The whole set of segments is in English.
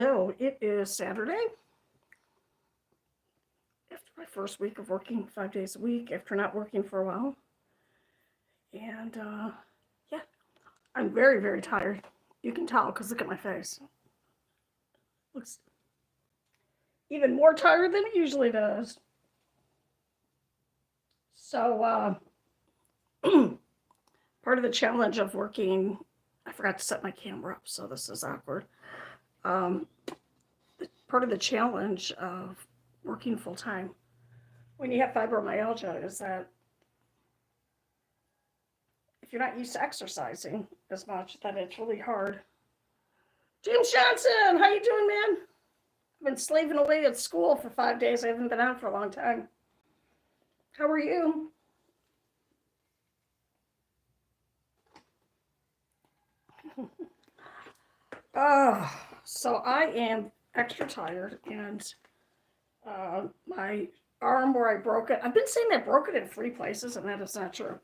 So it is Saturday after my first week of working 5 days a week after not working for a while. And yeah, I'm very, very tired. You can tell because look at my face. Looks even more tired than it usually does. So part of the challenge of working, I forgot to set my camera up, so this is awkward. Um, Part of the challenge of working full time when you have fibromyalgia is that if you're not used to exercising as much, that it's really hard. James Johnson, how you doing, man? I've been slaving away at school for 5 days. I haven't been out for a long time. How are you? So I am extra tired, and my arm where I broke it. I've been saying I broke it in 3 places, and that is not true.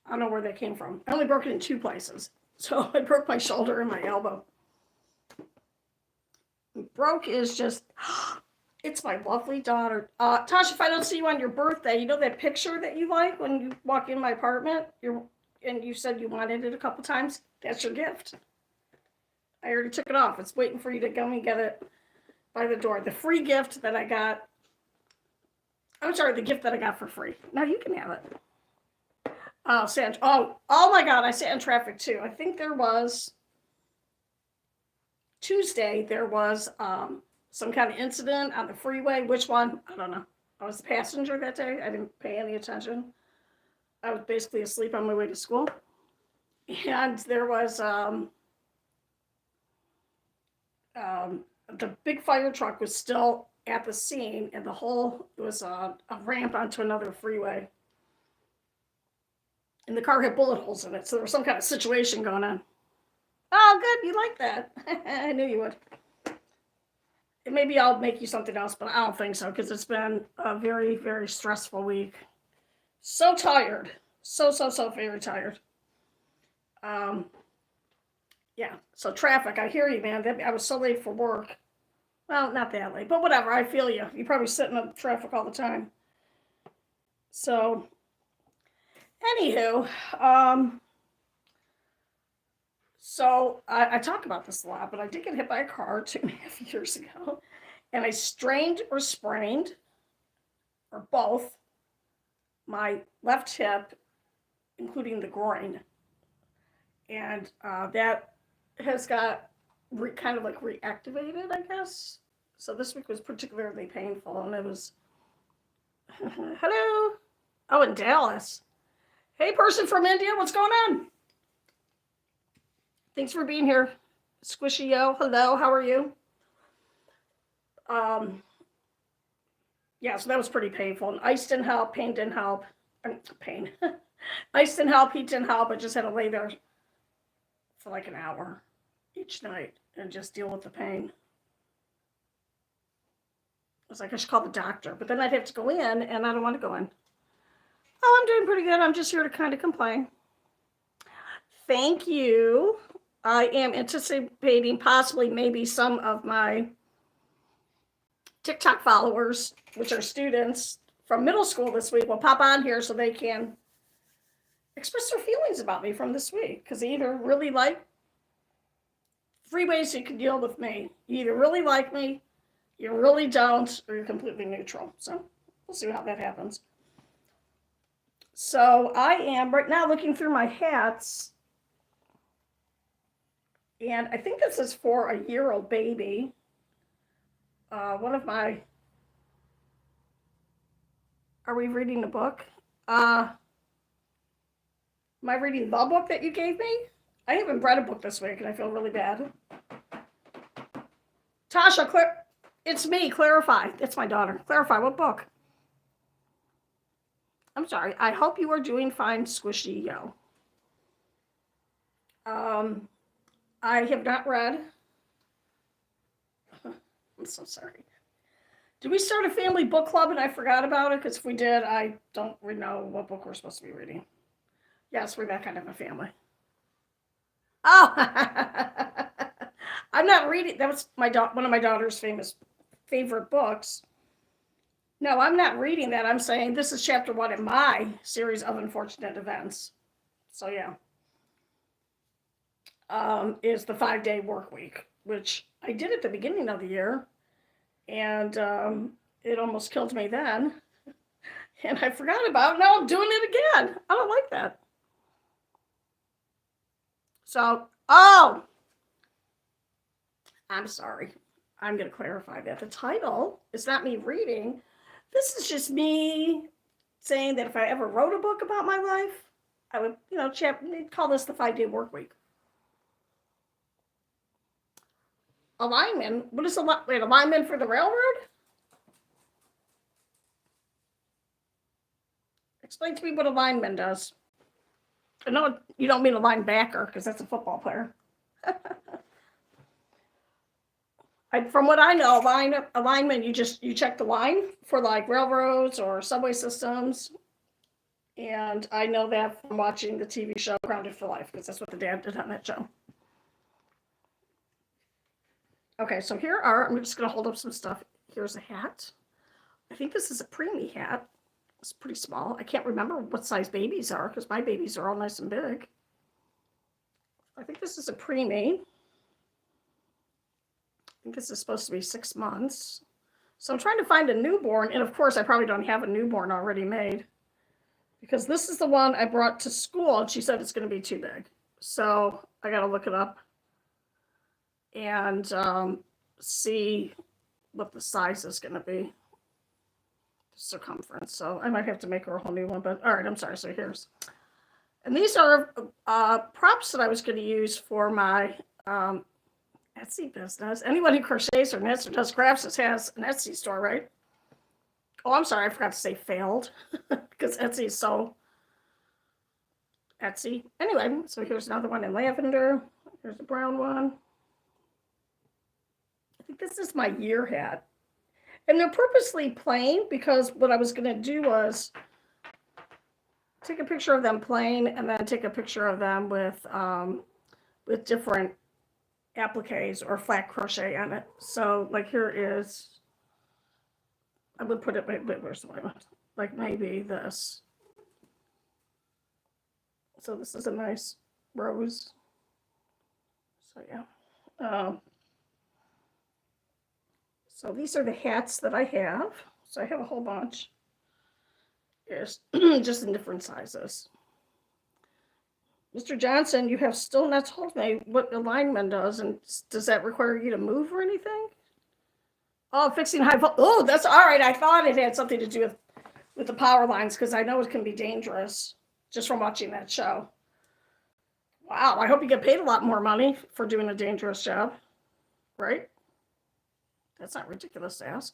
I don't know where that came from. I only broke it in 2 places. So I broke my shoulder and my elbow. Broke is just, it's my lovely daughter. Tasha, if I don't see you on your birthday, you know that picture that you like when you walk in my apartment? And you said you wanted it a couple times? That's your gift. I already took it off. It's waiting for you to come and get it by the door. The free gift that I got. I'm sorry, the gift that I got for free. Now you can have it. Oh my God, I sat in traffic too. I think there was Tuesday, there was some kind of incident on the freeway. Which one? I don't know. I was the passenger that day. I didn't pay any attention. I was basically asleep on my way to school. And there was the big fire truck was still at the scene, and it was a ramp onto another freeway. And the car had bullet holes in it, so there was some kind of situation going on. Oh, good, you like that. I knew you would. Maybe I'll make you something else, but I don't think so because it's been a very, very stressful week. So tired. So very tired. Yeah, so traffic, I hear you, man. I was so late for work. Well, not that late, but whatever, I feel you. You probably sit in the traffic all the time. So, anywho, so I talk about this a lot, but I did get hit by a car 2.5 years ago, and I strained or sprained, or both, my left hip, including the groin, and that has got kind of like reactivated, I guess. So this week was particularly painful, and it was hello. Oh, in Dallas. Hey, person from India, what's going on? Thanks for being here. Squishy Yo, hello, how are you? Um, yeah, so that was pretty painful. And ice didn't help, pain didn't help. Pain. Ice didn't help, heat didn't help. I just had to lay there for like an hour each night and just deal with the pain. I was like, I should call the doctor, but then I'd have to go in, and I don't want to go in. Oh, I'm doing pretty good. I'm just here to kind of complain. Thank you. I am anticipating possibly maybe some of my TikTok followers, which are students from middle school this week, will pop on here so they can express their feelings about me from this week. Because they either really like 3 ways you can deal with me. You either really like me, you really don't, or you're completely neutral. So we'll see how that happens. So I am right now looking through my hats, and I think this is for a year-old baby. One of my. Are we reading the book? Am I reading the book that you gave me? I haven't read a book this week, and I feel really bad. Tasha, it's me. Clarify. It's my daughter. Clarify. What book? I'm sorry. I hope you are doing fine, Squishy Yo. I have not read. I'm so sorry. Did we start a family book club and I forgot about it? Because if we did, I don't really know what book we're supposed to be reading. Yes, we're that kind of a family. Oh, I'm not reading. That was one of my daughter's favorite books. No, I'm not reading that. I'm saying this is chapter 1 in my series of unfortunate events. So yeah, is the 5-day work week, which I did at the beginning of the year, and it almost killed me then, and I forgot about it. Now I'm doing it again. I don't like that. So, I'm sorry. I'm going to clarify that. The title is not me reading. This is just me saying that if I ever wrote a book about my life, I would, call this the 5-day work week. A lineman? What is a lineman for the railroad? Explain to me what a lineman does. I know you don't mean a linebacker because that's a football player. From what I know, a lineman, you check the line for like railroads or subway systems. And I know that from watching the TV show Grounded for Life, because that's what the dad did on that show. Okay, so I'm just going to hold up some stuff. Here's a hat. I think this is a preemie hat. It's pretty small. I can't remember what size babies are, because my babies are all nice and big. I think this is a preemie. I think this is supposed to be 6 months. So I'm trying to find a newborn, and of course I probably don't have a newborn already made, because this is the one I brought to school, and she said it's going to be too big. So I got to look it up and see what the size is going to be, the circumference. So I might have to make her a whole new one, but all right, I'm sorry. So and these are props that I was going to use for my Etsy business. Anyone who crochets or knits or does crafts has an Etsy store, right? Oh, I'm sorry, I forgot to say failed because Etsy is so Etsy. Anyway, so here's another one in lavender. Here's a brown one. I think this is my year hat. And they're purposely plain because what I was going to do was take a picture of them plain and then take a picture of them with different appliques or flat crochet on it. So like here is, I would put it, where's the one? Like maybe this. So this is a nice rose. So yeah. So these are the hats that I have. So I have a whole bunch. Yes, just in different sizes. Mr. Johnson, you have still not told me what alignment does, and does that require you to move or anything? Oh, fixing high voltage. Oh, that's all right. I thought it had something to do with the power lines because I know it can be dangerous just from watching that show. Wow, I hope you get paid a lot more money for doing a dangerous job, right? That's not ridiculous to ask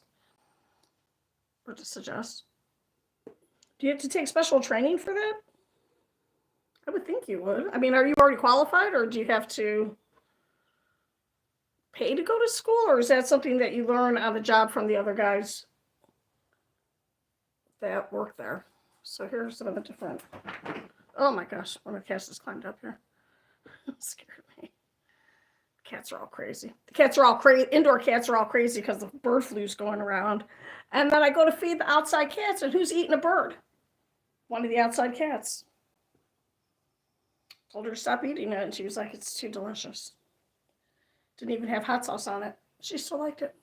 or to suggest. Do you have to take special training for that? I would think you would. I mean, are you already qualified, or do you have to pay to go to school, or is that something that you learn on the job from the other guys that work there? So here's some of the different. Oh my gosh, one of the cats just climbed up here. Scared me. Cats are all crazy. The cats are all crazy. Indoor cats are all crazy because the bird flu's going around. And then I go to feed the outside cats, and who's eating a bird? One of the outside cats. Told her to stop eating it, and she was like, it's too delicious. Didn't even have hot sauce on it. She still liked it.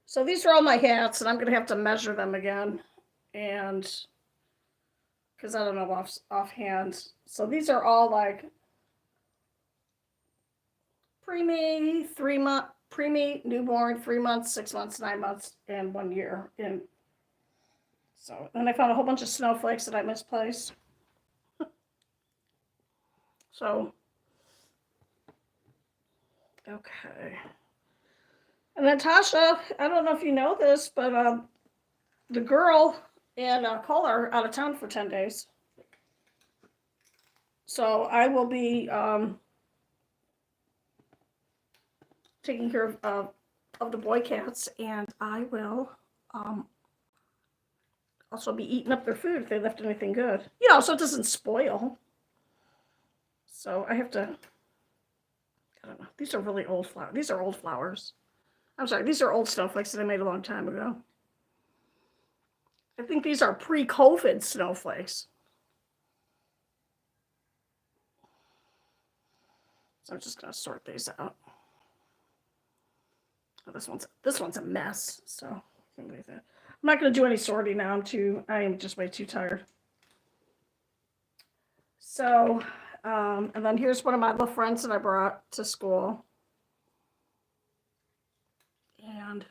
So these are all my hats, and I'm going to have to measure them again. And because I don't know offhand. So these are all like preemie, 3 month, preemie, newborn, 3 months, 6 months, 9 months, and 1 year. And so then I found a whole bunch of snowflakes that I misplaced. So, okay. And then Tasha, I don't know if you know this, but the girl and Kohler are out of town for 10 days. So I will be taking care of the boy cats, and I will also be eating up their food if they left anything good. So it doesn't spoil. So I have to I don't know. These are really old flowers. These are old flowers. I'm sorry, these are old snowflakes that I made a long time ago. I think these are pre-COVID snowflakes. So I'm just gonna sort these out. Oh, this one's a mess, so I'm not gonna do any sorting now. I am just way too tired. So, and then here's one of my little friends that I brought to school. And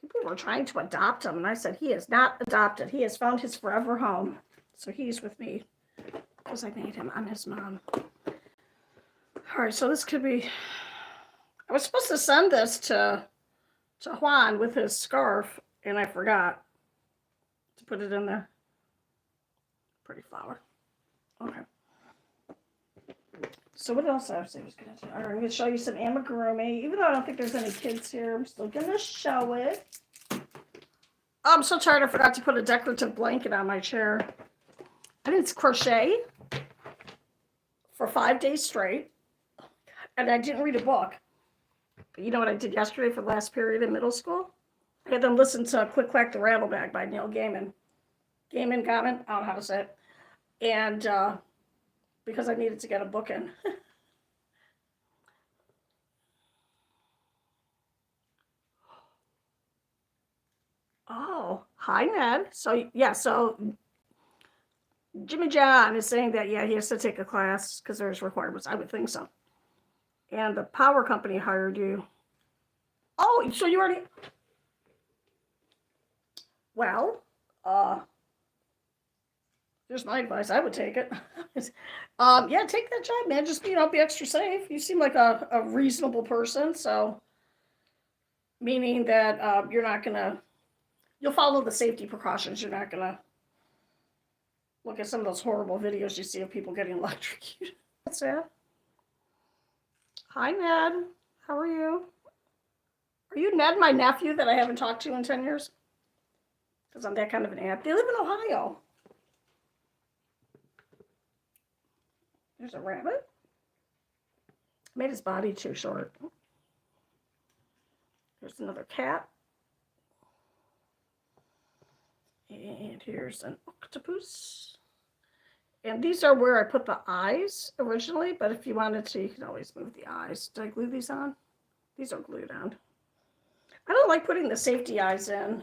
people were trying to adopt him, and I said, he is not adopted. He has found his forever home. So he's with me because I made him. I'm his mom. All right, so this could be, I was supposed to send this to Juan with his scarf, and I forgot to put it in there. Pretty flower. Okay. So what else I was going to do? All right, I'm going to show you some amigurumi. Even though I don't think there's any kids here, I'm still going to show it. Oh, I'm so tired I forgot to put a decorative blanket on my chair. I didn't crochet for 5 days straight. And I didn't read a book. But you know what I did yesterday for the last period in middle school? I had them listen to Click Clack the Rattlebag by Neil Gaiman. Gaiman, I don't know how to say it. And because I needed to get a book in. Oh, hi, Ned. So, yeah, so Jimmy John is saying that, yeah, he has to take a class because there's requirements. I would think so. And the power company hired you. Oh, so you already... Well, here's my advice. I would take it. Yeah, take that job, man. Just, be extra safe. You seem like a reasonable person, so... Meaning that you're not going to... You'll follow the safety precautions. You're not going to look at some of those horrible videos you see of people getting electrocuted. That's sad. Hi, Ned. How are you? Are you Ned, my nephew that I haven't talked to in 10 years? Because I'm that kind of an aunt. They live in Ohio. There's a rabbit. Made his body too short. There's another cat. And here's an octopus. And these are where I put the eyes originally, but if you wanted to, you can always move the eyes. Did I glue these on? These are glued on. I don't like putting the safety eyes in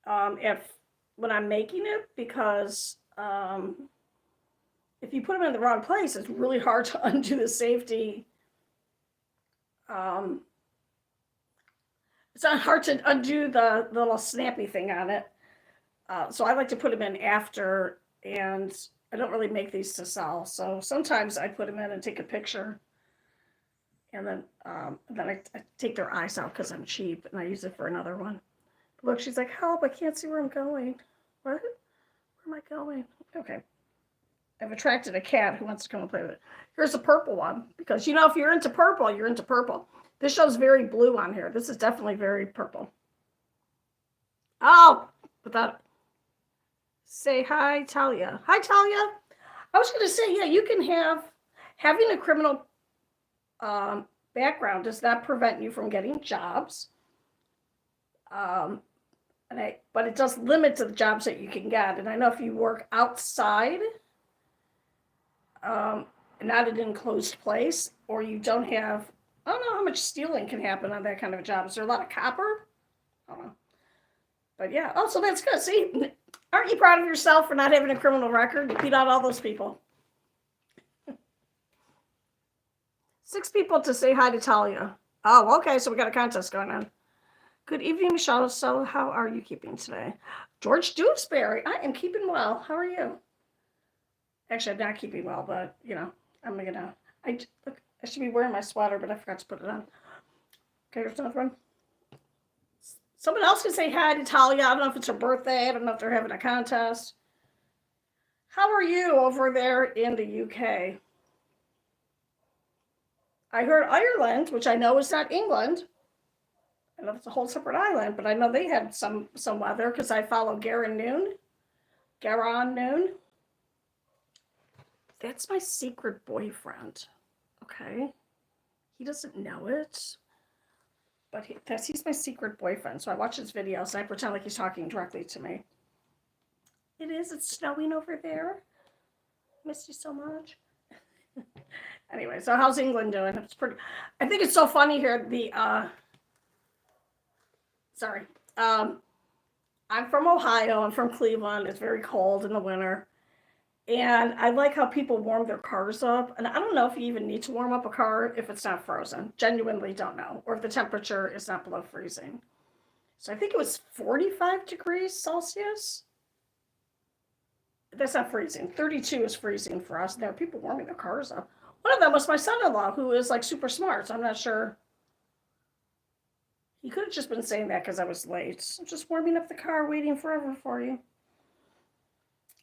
when I'm making it because if you put them in the wrong place, it's really hard to undo the safety. It's not hard to undo the little snappy thing on it. So I like to put them in after, and I don't really make these to sell. So sometimes I put them in and take a picture, and then I take their eyes out because I'm cheap, and I use it for another one. Look, she's like, help, I can't see where I'm going. What? Where am I going? Okay. I've attracted a cat who wants to come and play with it. Here's a purple one, because, if you're into purple, you're into purple. This shows very blue on here. This is definitely very purple. Oh, but that... Say hi, Talia. Hi, Talia. I was going to say, yeah, you can having a criminal background does not prevent you from getting jobs. But it does limit to the jobs that you can get. And I know if you work outside, not in an enclosed place, or you don't have, I don't know how much stealing can happen on that kind of a job. Is there a lot of copper? I don't know. But yeah, so that's good. See, aren't you proud of yourself for not having a criminal record? You beat out all those people. 6 people to say hi to Talia. Oh, okay, so we got a contest going on. Good evening, Michelle. So how are you keeping today? George Dewsbury, I am keeping well. How are you? Actually, I'm not keeping well, but, I should be wearing my sweater, but I forgot to put it on. Okay, there's another one. Someone else can say hi to Talia. I don't know if it's her birthday. I don't know if they're having a contest. How are you over there in the UK? I heard Ireland, which I know is not England. I know it's a whole separate island, but I know they had some weather because I follow Garon Noon. That's my secret boyfriend. Okay. He doesn't know it, but he's my secret boyfriend. So I watch his videos and I pretend like he's talking directly to me. It is. It's snowing over there. Miss you so much. Anyway, so how's England doing? It's pretty. I think it's so funny here. Sorry. I'm from Ohio. I'm from Cleveland. It's very cold in the winter. And I like how people warm their cars up. And I don't know if you even need to warm up a car if it's not frozen. Genuinely don't know. Or if the temperature is not below freezing. So I think it was 45 degrees Celsius. That's not freezing. 32 is freezing for us. There are people warming their cars up. One of them was my son-in-law, who is like super smart. So I'm not sure. He could have just been saying that because I was late. I'm just warming up the car, waiting forever for you.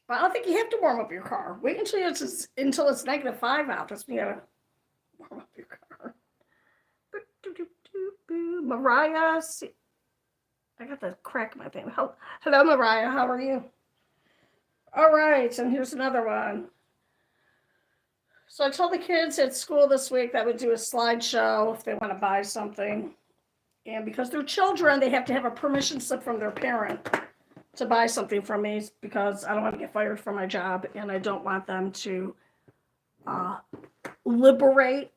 But I don't think you have to warm up your car. Wait until it's -5 out. That's when you gotta warm up your car. Mariah, I got to crack my thing. Hello, Mariah. How are you? All right, and here's another one. So I told the kids at school this week that I would do a slideshow if they want to buy something. And because they're children, they have to have a permission slip from their parent to buy something from me because I don't want to get fired from my job and I don't want them to liberate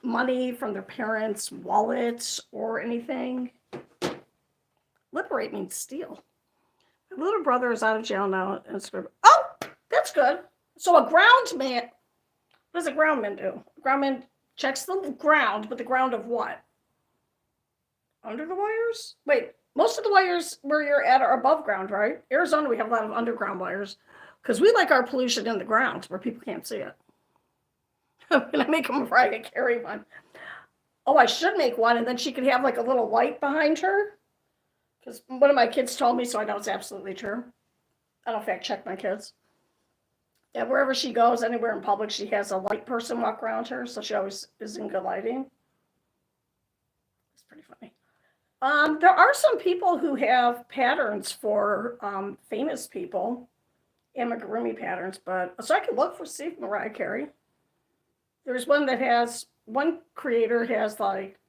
money from their parents' wallets or anything. Liberate means steal. My little brother is out of jail now. Oh, that's good. So a ground man, what does a groundman do? A groundman checks the ground, but the ground of what? Under the wires? Wait, most of the wires where you're at are above ground, right? Arizona, we have a lot of underground wires because we like our pollution in the ground where people can't see it. And I make Mariah carry one. Oh, I should make one, and then she could have like a little light behind her. Because one of my kids told me, so I know it's absolutely true. I don't fact check my kids. Yeah, wherever she goes, anywhere in public, she has a light person walk around her, so she always is in good lighting. It's pretty funny. There are some people who have patterns for famous people, Amigurumi patterns, but so I can look for see Mariah Carey. There's one that has one creator has like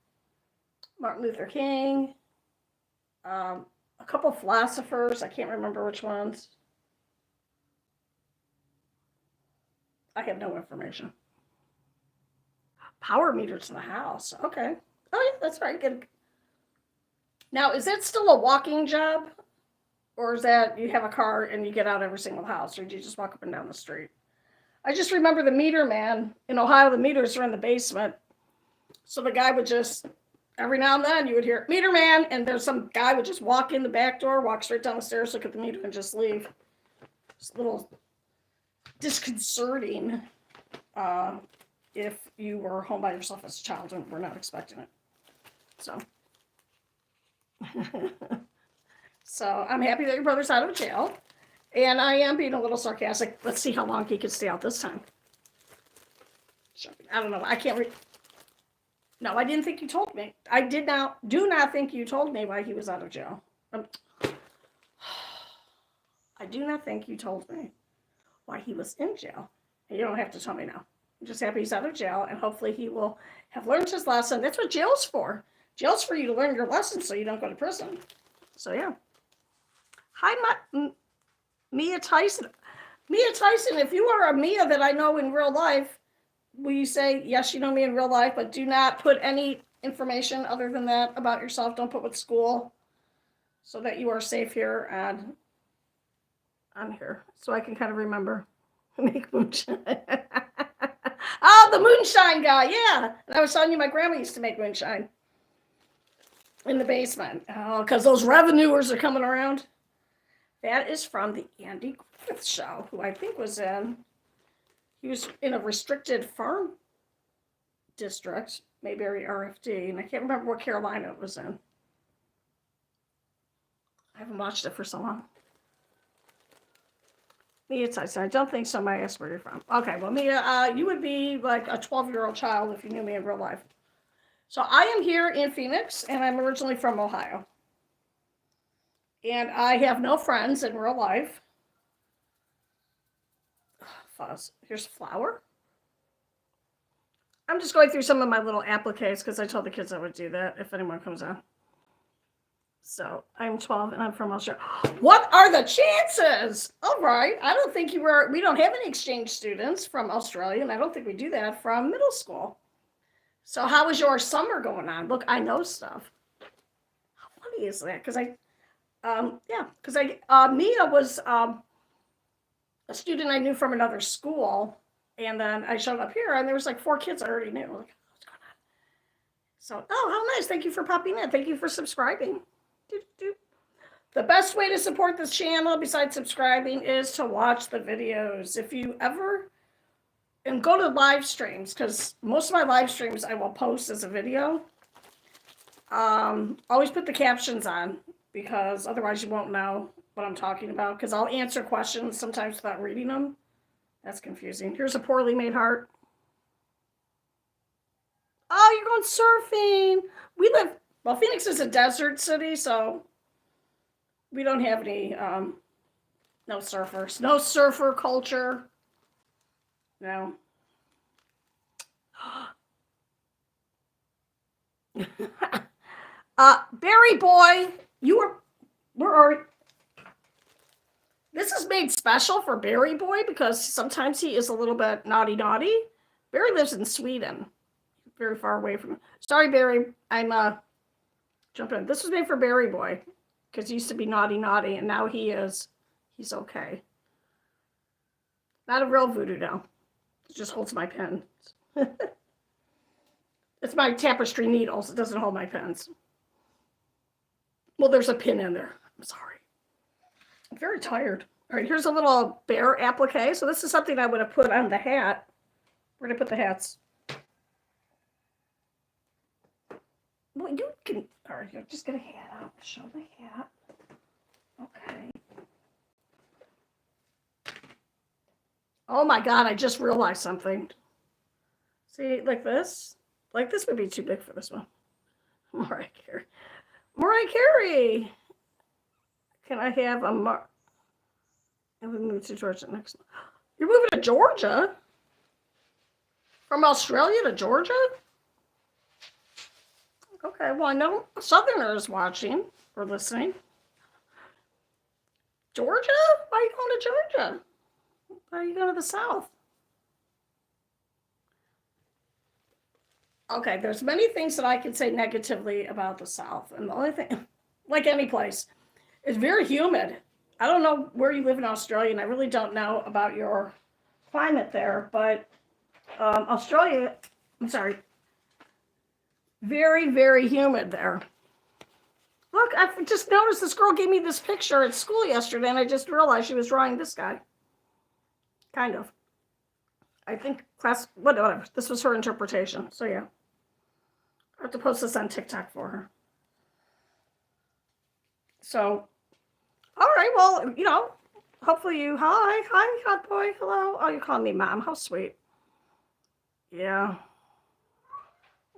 Martin Luther King, a couple philosophers. I can't remember which ones. I have no information. Power meters in the house. Okay. Oh yeah, that's right. Good. Now, is that still a walking job? Or is that you have a car and you get out every single house? Or do you just walk up and down the street? I just remember the meter man. In Ohio, the meters are in the basement. So the guy would just, every now and then, you would hear, meter man, and there's some guy would just walk in the back door, walk straight down the stairs, look at the meter, and just leave. It's a little disconcerting if you were home by yourself as a child and were not expecting it. So I'm happy that your brother's out of jail. And I am being a little sarcastic. Let's see how long he can stay out this time. I don't know. I can't read. No, I didn't think you told me. I do not think you told me why he was out of jail. I do not think you told me why he was in jail. And you don't have to tell me now. I'm just happy he's out of jail, and hopefully he will have learned his lesson. That's what jail's for. Jail's for you to learn your lesson so you don't go to prison. So, yeah. Hi, Mia Tyson. Mia Tyson, if you are a Mia that I know in real life, will you say, yes, you know me in real life, but do not put any information other than that about yourself. Don't put what school, so that you are safe here and I'm here. So I can kind of remember. Make moonshine. Oh, the moonshine guy, yeah. And I was telling you my grandma used to make moonshine in the basement. Oh, because those revenuers are coming around. That is from the Andy Griffith show, who I think he was in a restricted farm district, Mayberry RFD, and I can't remember what Carolina it was in. I haven't watched it for so long. Mia Tyson, I don't think so. I asked where you're from. Okay, well, Mia, you would be like a 12-year-old child if you knew me in real life. So I am here in Phoenix, and I'm originally from Ohio. And I have no friends in real life. fuzz. Here's flower. I'm just going through some of my little appliques because I told the kids I would do that if anyone comes on. So I'm 12 and I'm from Australia. What are the chances? All right. I don't think we don't have any exchange students from Australia, and I don't think we do that from middle school. So how is your summer going on? Look, I know stuff. How funny is that? Because Mia was a student I knew from another school, and then I showed up here, and there was like 4 kids I already knew. Like, what's going on? So, how nice! Thank you for popping in. Thank you for subscribing. The best way to support this channel besides subscribing is to watch the videos. If you ever, and go to live streams, because most of my live streams I will post as a video. Always put the captions on, because otherwise you won't know what I'm talking about, because I'll answer questions sometimes without reading them. That's confusing. Here's a poorly made heart. Oh, you're going surfing. Phoenix is a desert city, so we don't have any, no surfers. No surfer culture. No. Barry boy, where are you? This is made special for Barry boy because sometimes he is a little bit naughty. Barry lives in Sweden, very far away from. Sorry, Barry, I'm jumping in. This was made for Barry boy because he used to be naughty, and now he's okay. Not a real voodoo doll. It just holds my pen. It's my tapestry needles. It doesn't hold my pens. Well, there's a pin in there. I'm sorry. I'm very tired. All right, here's a little bear applique. So this is something I would have put on the hat. Where did I put the hats? Well, you can, all right, you're just going to hat out. Show the hat. Okay. Oh my God, I just realized something. See, like this? Like this would be too big for this one. Mariah Carey. Can I have a and we move to Georgia next month. You're moving to Georgia? From Australia to Georgia? Okay, well, I know a Southerner is watching or listening. Georgia? Why are you going to Georgia? Why are you going to the South? Okay, there's many things that I can say negatively about the South. And the only thing, like any place, it's very humid. I don't know where you live in Australia, and I really don't know about your climate there, but Australia, I'm sorry, very, very humid there. Look, I just noticed this girl gave me this picture at school yesterday, and I just realized she was drawing this guy. Kind of. I think whatever. This was her interpretation. So yeah. I have to post this on TikTok for her. So, all right. Well, hopefully hi, hot boy. Hello. Oh, you call me mom. How sweet. Yeah.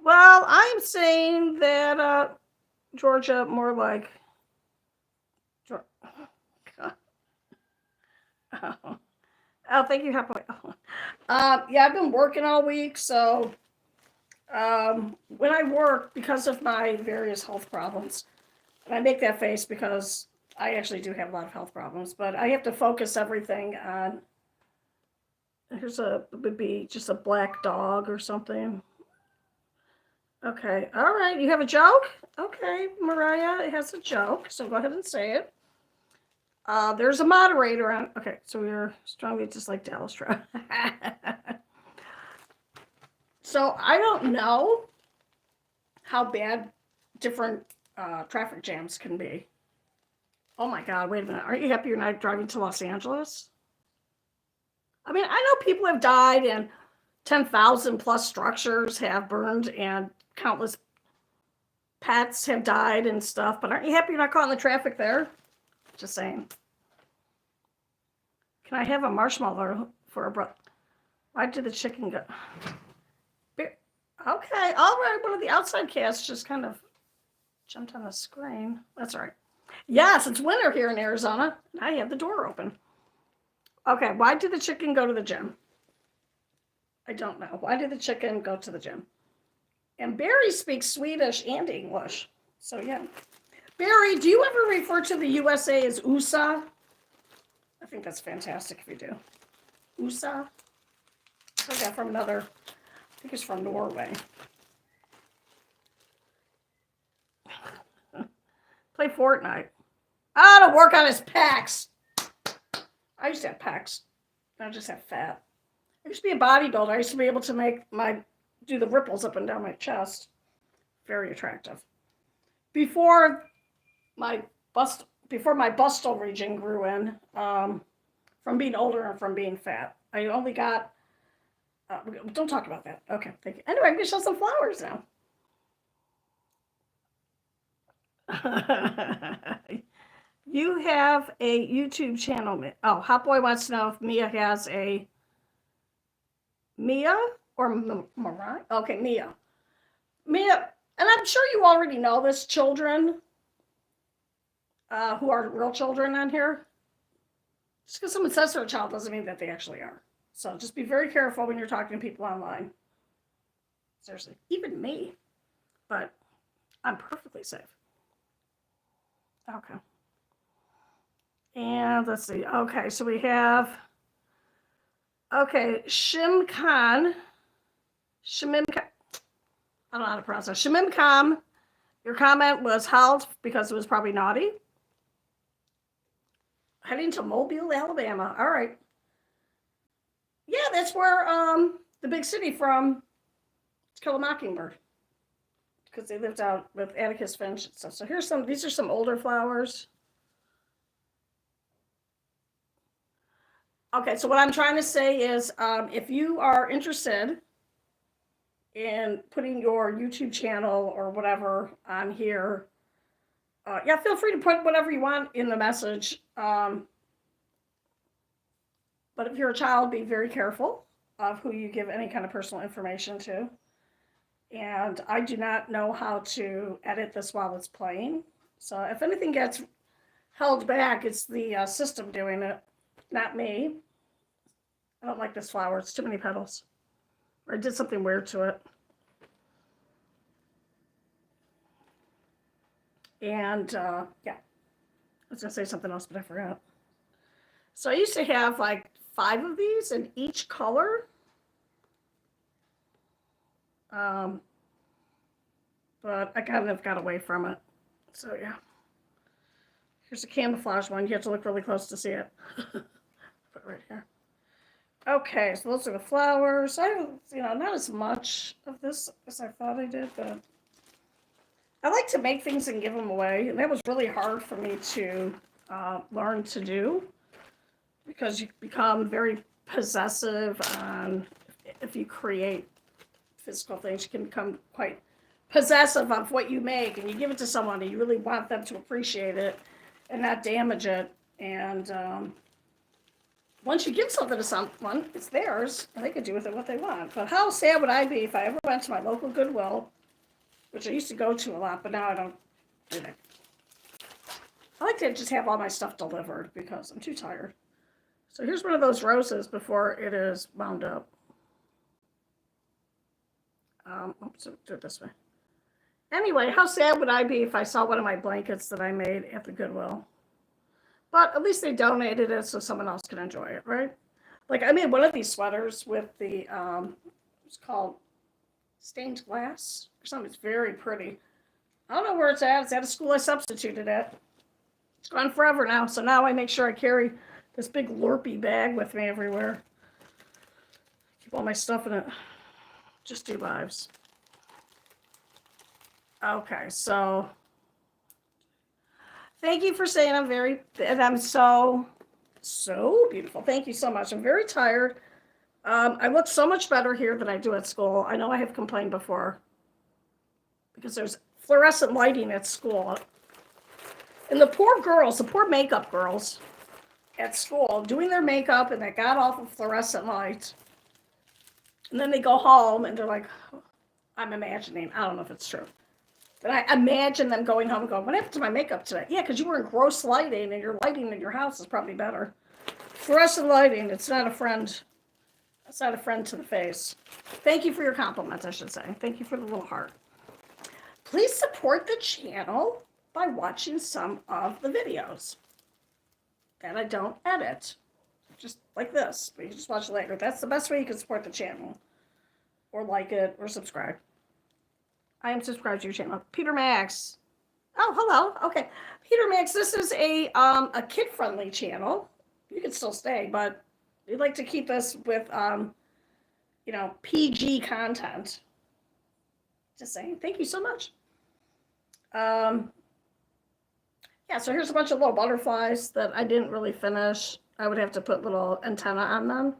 Well, I'm saying that Georgia, more like Oh, thank you, hot boy. Yeah, I've been working all week, so when I work, because of my various health problems, and I make that face because I actually do have a lot of health problems, but I have to focus everything on. Would be just a black dog or something. Okay, all right. You have a joke? Okay, Mariah has a joke, so go ahead and say it. There's a moderator on. Okay, so we're strongly dislike Dallas Road. So I don't know how bad different traffic jams can be. Oh my God, wait a minute. Aren't you happy you're not driving to Los Angeles? I mean, I know people have died and 10,000 plus structures have burned and countless pets have died and stuff, but aren't you happy you're not caught in the traffic there? Just saying. Can I have a marshmallow for a brother? Why did the chicken go? Okay, all right. One of the outside casts just kind of jumped on the screen. That's all right. Yes, it's winter here in Arizona. I have the door open. Okay, why did the chicken go to the gym? I don't know. Why did the chicken go to the gym? And Barry speaks Swedish and English. So, yeah. Barry, do you ever refer to the USA as USA? I think that's fantastic if you do. USA? I heard that from another, I think it's from Norway. Play Fortnite. To work on his pecs. I used to have pecs. I just have fat. I used to be a bodybuilder. I used to be able to do the ripples up and down my chest. Very attractive. Before my bustal region grew in, from being older and from being fat. I only got, don't talk about that. Okay, thank you. Anyway, I'm going to show some flowers now. You have a YouTube channel. Oh, Hot Boy wants to know if Mia has a Mia or Mariah? Okay, Mia. Mia, and I'm sure you already know this, children who are real children on here. Just because someone says they're a child doesn't mean that they actually are. So just be very careful when you're talking to people online. Seriously, even me. But I'm perfectly safe. Okay. And let's see. Okay, so we have, okay, Shimim Khan. I don't know how to pronounce it. Shimim Khan, your comment was held because it was probably naughty. Heading to Mobile, Alabama. All right. Yeah, that's where the big city from To Kill a Mockingbird. Because they lived out with Atticus Finch and stuff. So these are some older flowers. Okay, so what I'm trying to say is if you are interested in putting your YouTube channel or whatever on here, yeah, feel free to put whatever you want in the message. But if you're a child, be very careful of who you give any kind of personal information to. And I do not know how to edit this while it's playing. So if anything gets held back, it's the system doing it, not me. I don't like this flower. It's too many petals. Or I did something weird to it. And yeah, I was going to say something else, but I forgot. So I used to have like 5 of these in each color. But I kind of got away from it. So yeah. Here's a camouflage one. You have to look really close to see it. Put it right here. Okay, so those are the flowers. Not as much of this as I thought I did, but I like to make things and give them away. And that was really hard for me to learn to do because you become very possessive on if you create physical things. You can become quite possessive of what you make, and you give it to someone and you really want them to appreciate it and not damage it. And once you give something to someone, it's theirs, and they can do with it what they want. But how sad would I be if I ever went to my local Goodwill, which I used to go to a lot, but now I don't do that. I like to just have all my stuff delivered because I'm too tired. So here's one of those roses before it is wound up. Oops, do it this way. Anyway, how sad would I be if I saw one of my blankets that I made at the Goodwill? But at least they donated it so someone else can enjoy it, right? Like I made one of these sweaters with the, it's called stained glass or something. It's very pretty. I don't know where it's at. It's at a school I substituted at. It's gone forever now. So now I make sure I carry this big Lurpy bag with me everywhere. Keep all my stuff in it. Just do lives. Okay, so thank you for saying I'm so beautiful. Thank you so much. I'm very tired. I look so much better here than I do at school. I know I have complained before because there's fluorescent lighting at school. And the poor makeup girls at school doing their makeup and they got off of fluorescent lights. And then they go home and they're like, I'm imagining, I don't know if it's true. But I imagine them going home and going, what happened to my makeup today? Yeah, because you were in gross lighting and your lighting in your house is probably better. Fluorescent lighting, it's not a friend. It's not a friend to the face. Thank you for your compliment, I should say. Thank you for the little heart. Please support the channel by watching some of the videos that I don't edit. Just like this, but you just watch it later. That's the best way you can support the channel. Or like it, or subscribe. I am subscribed to your channel. Peter Max. Oh, hello. Okay. Peter Max, this is a kid-friendly channel. You can still stay, but we'd like to keep this with, PG content. Just saying. Thank you so much. Yeah, so here's a bunch of little butterflies that I didn't really finish. I would have to put little antenna on them.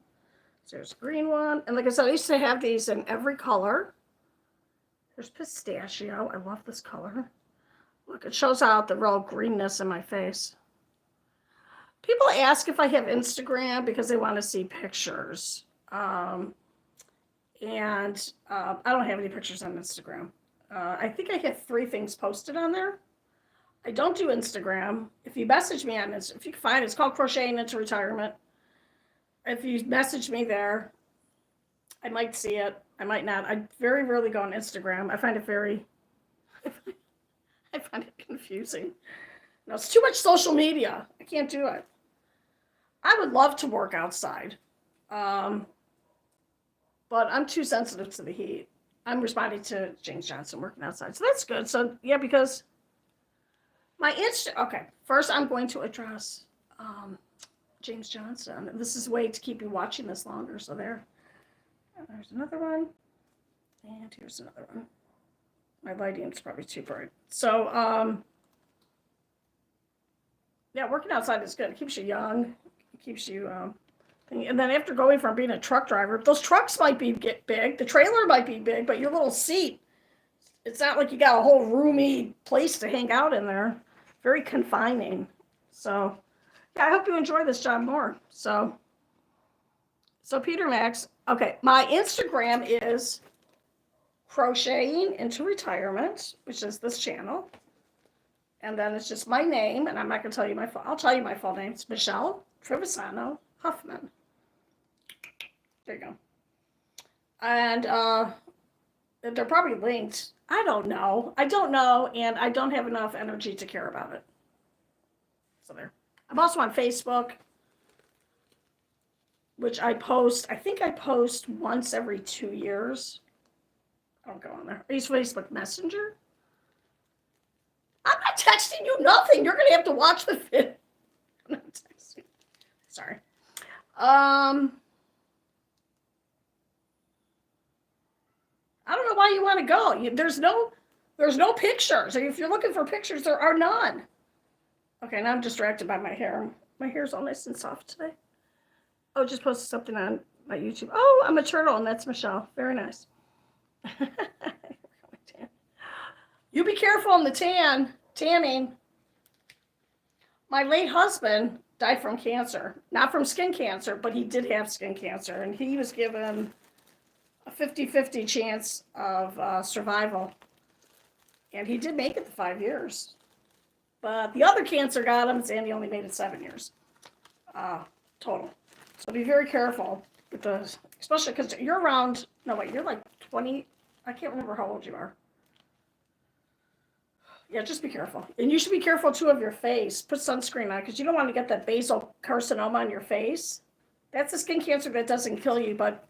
So there's a green one. And like I said, I used to have these in every color. There's pistachio. I love this color. Look, it shows out the real greenness in my face. People ask if I have Instagram because they want to see pictures. I don't have any pictures on Instagram. I think I have 3 things posted on there. I don't do Instagram. If you message me on Instagram, if you can find it, it's called Crocheting into Retirement. If you message me there, I might see it. I might not. I very rarely go on Instagram. I find it confusing. No, it's too much social media. I can't do it. I would love to work outside. But I'm too sensitive to the heat. I'm responding to James Johnson working outside. So that's good. So yeah, because my okay, first I'm going to address James Johnson. This is a way to keep you watching this longer. So there's another one. And here's another one. My lighting is probably too bright. So yeah, working outside is good. It keeps you young. It keeps you and then after going from being a truck driver, those trucks might be big, the trailer might be big, but your little seat, it's not like you got a whole roomy place to hang out in there. Very confining. So yeah, I hope you enjoy this job more. So Peter Max, okay, my Instagram is Crocheting into Retirement, which is this channel. And then it's just my name, and I'm not going to tell you I'll tell you my full name. It's Michelle Trevisano Huffman. There you go. And they're probably linked. I don't know, and I don't have enough energy to care about it. So there. I'm also on Facebook, which I think I post once every 2 years. I don't go on there. I use Facebook Messenger. I'm not texting you nothing. You're going to have to watch the video. I'm not texting. Sorry. I don't know why you want to go. There's no pictures. If you're looking for pictures, there are none. Okay, now I'm distracted by my hair. My hair's all nice and soft today. Oh, just posted something on my YouTube. Oh, I'm a turtle, and that's Michelle. Very nice. You be careful in the tanning. My late husband died from cancer. Not from skin cancer, but he did have skin cancer, and he was given a 50-50 chance of survival. And he did make it to 5 years. But the other cancer got him, and he only made it 7 years total. So be very careful with those, especially because you're around, you're like 20. I can't remember how old you are. Yeah, just be careful. And you should be careful, too, of your face. Put sunscreen on, because you don't want to get that basal carcinoma on your face. That's a skin cancer that doesn't kill you, but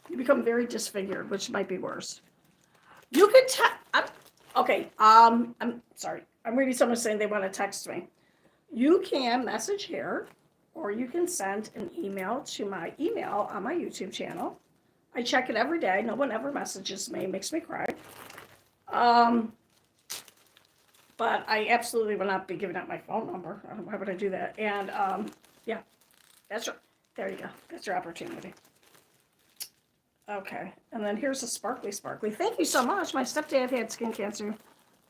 you become very disfigured, which might be worse. You can I'm sorry. I'm reading someone saying they want to text me. You can message here, or you can send an email to my email on my YouTube channel. I check it every day. No one ever messages me. It makes me cry. But I absolutely will not be giving out my phone number. Why would I do that? And yeah, there you go. That's your opportunity. Okay, and then here's a sparkly. Thank you so much. My stepdad had skin cancer,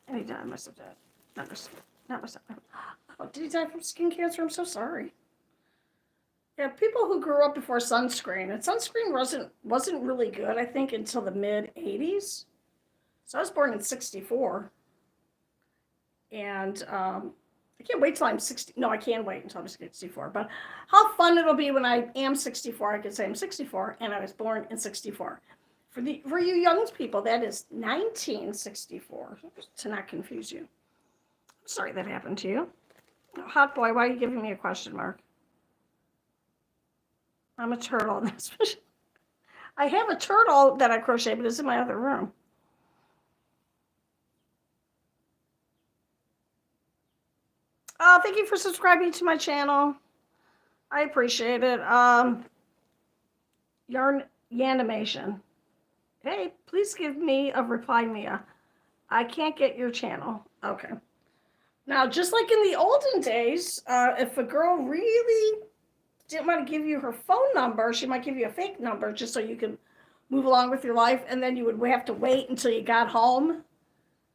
and he died. My stepdad, not my stepdad. Oh, did he die from skin cancer? I'm so sorry. Yeah, people who grew up before sunscreen, and sunscreen wasn't really good, I think, until the mid '80s. So I was born in '64, and I I can't wait till I'm 60. No, I can't wait until I'm 64. But how fun it'll be when I am 64. I could say I'm 64 and I was born in 64. For you young people, that is 1964. To not confuse you. I'm sorry that happened to you. Oh, hot boy, why are you giving me a question mark? I'm a turtle. I have a turtle that I crochet, but it's in my other room. Oh, thank you for subscribing to my channel. I appreciate it. Yarn Yanimation. Hey, please give me a reply, Mia. I can't get your channel. Okay. Now, just like in the olden days, if a girl really didn't want to give you her phone number, she might give you a fake number just so you can move along with your life, and then you would have to wait until you got home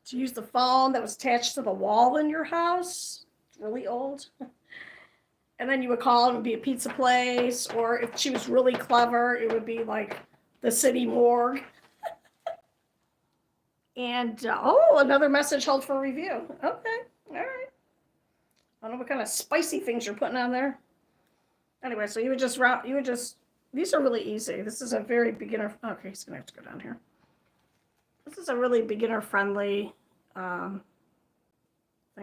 to use the phone that was attached to the wall in your house. It's really old. And then you would call, it would be a pizza place, or if she was really clever, it would be like the city morgue. And, another message held for review. Okay, all right. I don't know what kind of spicy things you're putting on there. Anyway, so you would just, these are really easy. This is a very beginner, okay, he's gonna have to go down here. This is a really beginner-friendly thing.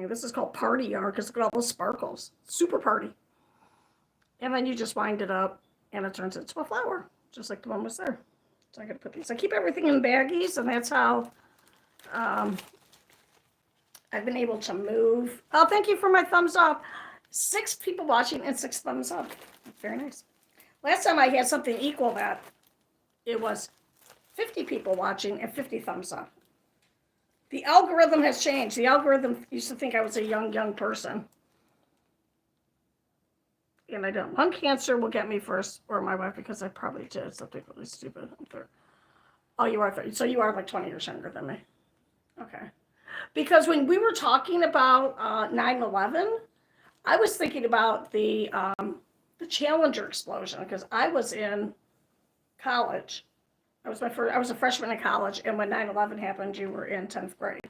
This is called party yarn, because look at all those sparkles. Super party. And then you just wind it up, and it turns into a flower, just like the one was there. So I gotta put these. I keep everything in baggies, and that's how I've been able to move. Oh, thank you for my thumbs up. 6 people watching and 6 thumbs up. Very nice. Last time I had something equal that, it was 50 people watching and 50 thumbs up. The algorithm has changed. The algorithm used to think I was a young person. And I don't. Lung cancer will get me first, or my wife, because I probably did something really stupid. Oh, you are 30. So you are like 20 years younger than me. Okay. Because when we were talking about 9/11, I was thinking about the Challenger explosion, because I was in college. I was a freshman in college, and when 9/11 happened, you were in 10th grade.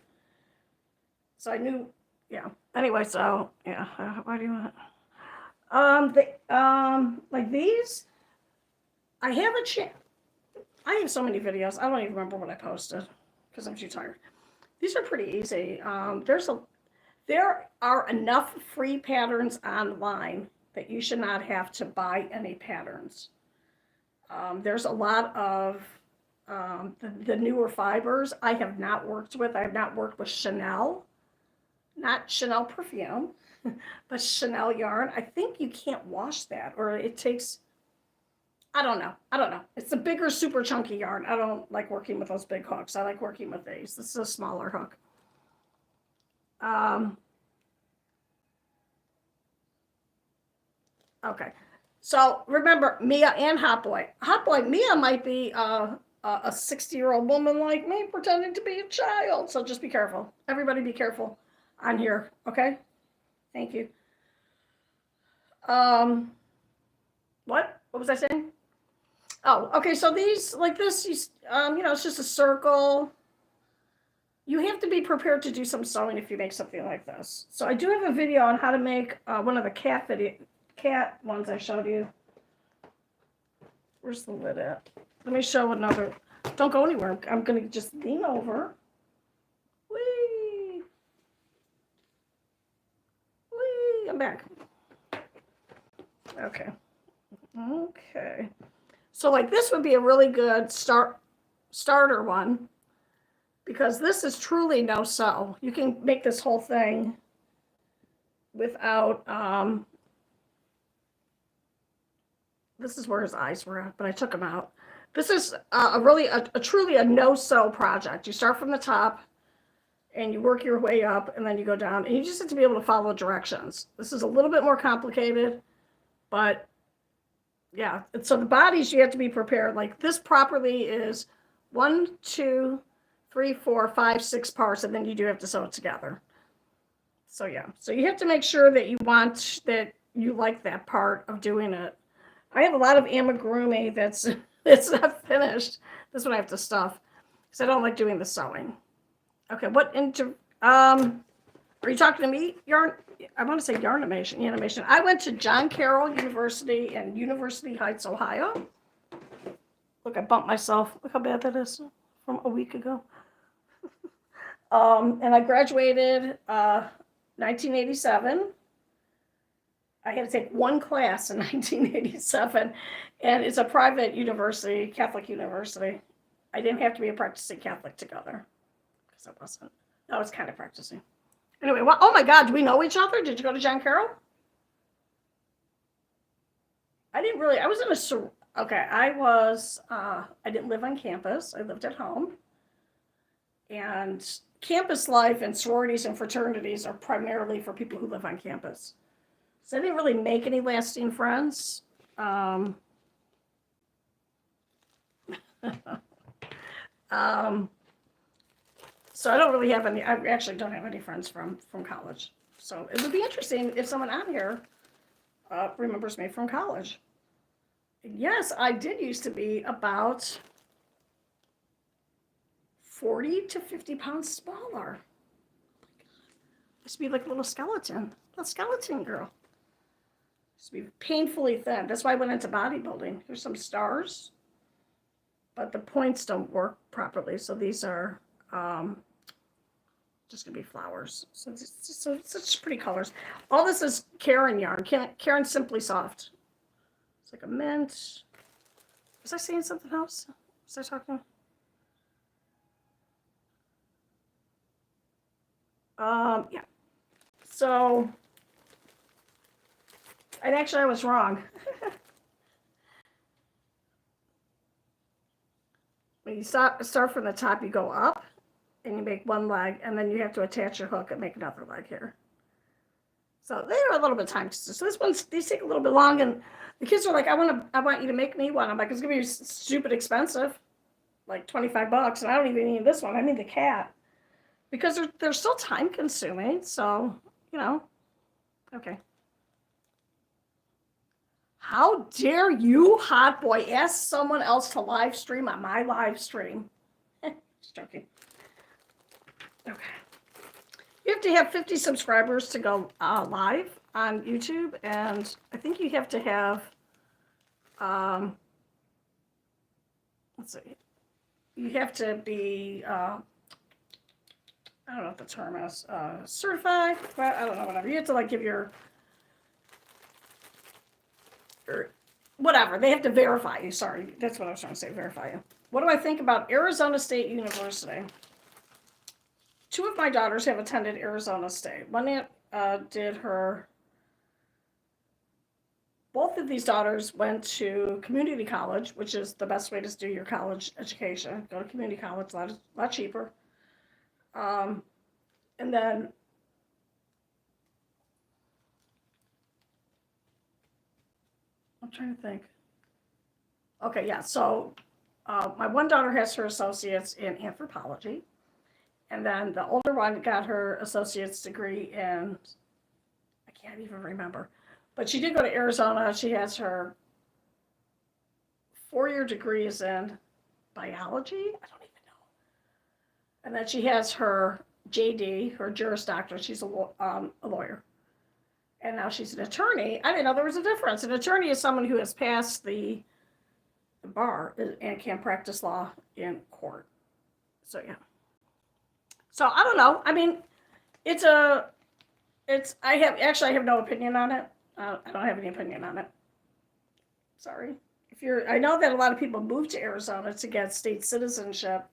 So I knew, yeah. Anyway, so yeah. What do you want? Like these, I have so many videos. I don't even remember what I posted because I'm too tired. These are pretty easy. There are enough free patterns online that you should not have to buy any patterns. There's a lot of the newer fibers I have not worked with. I have not worked with Chanel, not Chanel perfume, but Chanel yarn. I think you can't wash that, or it takes, I don't know. It's a bigger, super chunky yarn. I don't like working with those big hooks. I like working with these. This is a smaller hook. Okay. So remember, Mia and Hot Boy. Mia might be a 60-year-old woman like me pretending to be a child. So just be careful. Everybody be careful on here. Okay? Thank you. What? What was I saying? Oh, okay. So these, like this, it's just a circle. You have to be prepared to do some sewing if you make something like this. So I do have a video on how to make one of the cat ones I showed you. Where's the lid at? Let me show another. Don't go anywhere. I'm going to just lean over. Whee! Whee! I'm back. Okay. Okay. So like this would be a really good starter one, because this is truly no sew. You can make this whole thing without, this is where his eyes were at, but I took them out. This is truly a no-sew project. You start from the top and you work your way up, and then you go down, and you just have to be able to follow directions. This is a little bit more complicated, but yeah. So the bodies, you have to be prepared. Like this properly is 1, 2, 3, 4, 5, 6 parts, and then you do have to sew it together. So yeah. So you have to make sure that you like that part of doing it. I have a lot of amigurumi that's not finished. This one I have to stuff because I don't like doing the sewing. Okay, Are you talking to me? I want to say animation. I went to John Carroll University in University Heights, Ohio. Look, I bumped myself. Look how bad that is from a week ago. And I graduated 1987. I had to take one class in 1987, and it's a private university, Catholic university. I didn't have to be a practicing Catholic to go there, because I wasn't. I was kind of practicing. Anyway, well, oh my God, do we know each other? Did you go to John Carroll? I didn't really. I was in a. Okay, I didn't live on campus. I lived at home. And campus life and sororities and fraternities are primarily for people who live on campus. So I didn't really make any lasting friends. So I don't really have any. I actually don't have any friends from college. So it would be interesting if someone on here remembers me from college. Yes, I did used to be about 40 to 50 pounds smaller. I used to be like a little skeleton girl. Used to be painfully thin. That's why I went into bodybuilding. Here's some stars, but the points don't work properly. So these are just gonna be flowers. So it's such pretty colors. All this is Karen yarn. Karen Simply Soft. It's like a mint. Was I saying something else? Was I talking? Yeah. So, and actually I was wrong. When you start from the top, you go up and you make one leg, and then you have to attach your hook and make another leg here. So they are a little bit time consuming. So these take a little bit long, and the kids are like, I want you to make me one. I'm like, it's gonna be stupid expensive, like $25, and I don't even need this one. I need the cat. Because they're still time consuming, so okay. How dare you, hot boy, ask someone else to live stream on my live stream? Just joking. Okay. You have to have 50 subscribers to go live on YouTube, and I think you have to have let's see. You have to be I don't know what the term is, certified, but I don't know, whatever. You have to like give or whatever. They have to verify you. Sorry, that's what I was trying to say, verify you. What do I think about Arizona State University? 2 of my daughters have attended Arizona State. One did her, both of these daughters went to community college, which is the best way to do your college education. Go to community college, a lot cheaper. And then I'm trying to think. Okay, yeah. So my one daughter has her associates in anthropology, and then the older one got her associate's degree in, I can't even remember, but she did go to Arizona. She has her 4-year degrees in biology. I don't even know. And then she has her JD, her Juris Doctor. She's a lawyer. And now she's an attorney. I didn't know there was a difference. An attorney is someone who has passed the bar and can practice law in court. So, yeah. So, I don't know. I mean, I have no opinion on it. I don't have any opinion on it. Sorry. I know that a lot of people move to Arizona to get state citizenship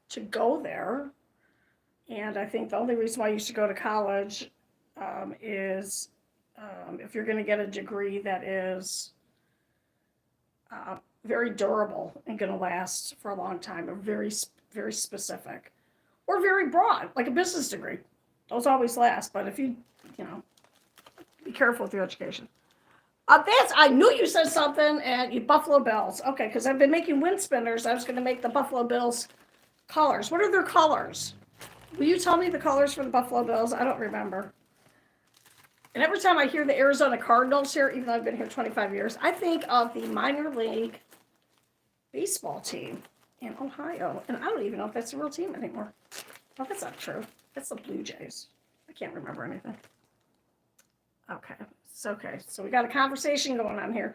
to go there. And I think the only reason why you should go to college is if you're going to get a degree that is very durable and going to last for a long time, or very, very specific, or very broad, like a business degree. Those always last, but if you be careful with your education. I knew you said something, and you Buffalo Bills. Okay, because I've been making wind spinners. I was going to make the Buffalo Bills colors. What are their colors? Will you tell me the colors for the Buffalo Bills? I don't remember. And every time I hear the Arizona Cardinals here, even though I've been here 25 years, I think of the minor league baseball team in Ohio. And I don't even know if that's a real team anymore. Well, that's not true. That's the Blue Jays. I can't remember anything. Okay, it's okay. So we got a conversation going on here.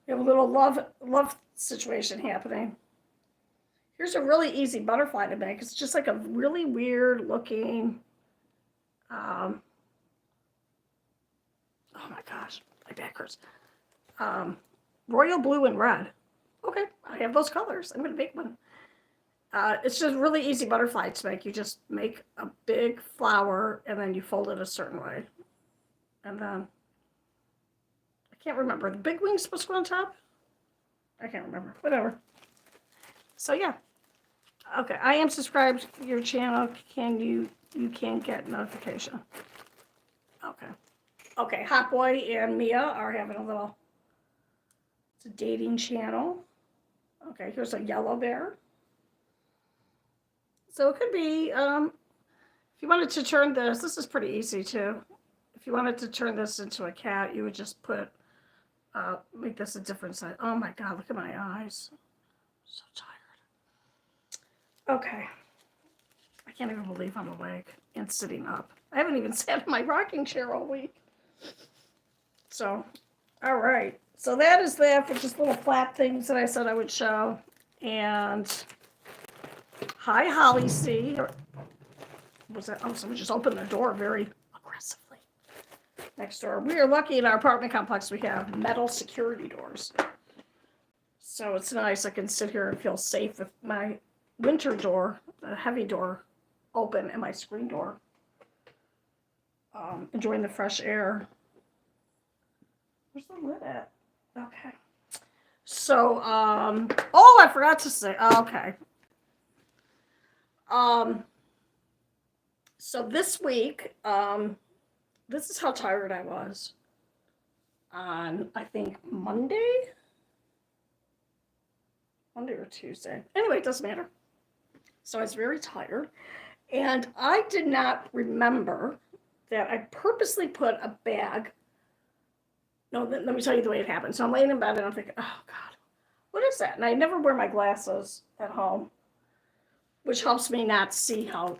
We have a little love situation happening. Here's a really easy butterfly to make. It's just like a really weird looking, oh my gosh, my back hurts. Royal blue and red. Okay, I have those colors. I'm going to make one. It's just really easy butterfly to make. You just make a big flower and then you fold it a certain way. And then, I can't remember. The big wing's supposed to go on top? I can't remember. Whatever. So yeah. Okay, I am subscribed to your channel. You can get notification. Okay. Okay, Hot Boy and Mia are having a little, it's a dating channel. Okay, here's a yellow bear. So it could be, if you wanted to turn this is pretty easy too. If you wanted to turn this into a cat, you would just put, make this a different size. Oh my God, look at my eyes. I'm so tired. Okay. I can't even believe I'm awake and sitting up. I haven't even sat in my rocking chair all week. So, all right. So that is that for just little flat things that I said I would show. And hi, Holly C. Was that? Oh, someone just opened the door very aggressively. Next door. We are lucky in our apartment complex. We have metal security doors. So it's nice. I can sit here and feel safe with my winter door, the heavy door, open and my screen door. Enjoying the fresh air. Where's the lid at? Okay. So, oh, I forgot to say, okay. So this week, this is how tired I was on, I think, Monday or Tuesday. Anyway, it doesn't matter. So I was very tired. And I did not remember that I purposely put a bag. No, let me tell you the way it happened. So I'm laying in bed and I'm thinking, oh God, what is that? And I never wear my glasses at home, which helps me not see how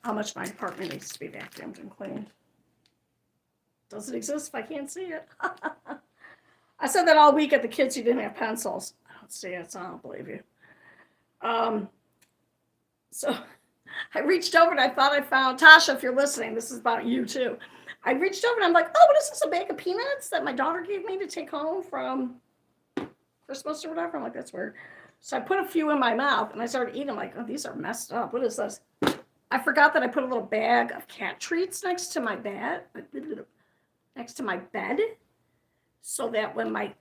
much my apartment needs to be vacuumed and cleaned. Doesn't exist if I can't see it. I said that all week at the kids who didn't have pencils. I don't see it, so I don't believe you. So I reached over and I thought I found, Tasha, if you're listening, this is about you too. I reached over and I'm like, oh, what is this, a bag of peanuts that my daughter gave me to take home from Christmas or whatever? I'm like, that's weird. So I put a few in my mouth and I started eating. I'm like, oh, these are messed up. What is this? I forgot that I put a little bag of cat treats next to my bed, so that when my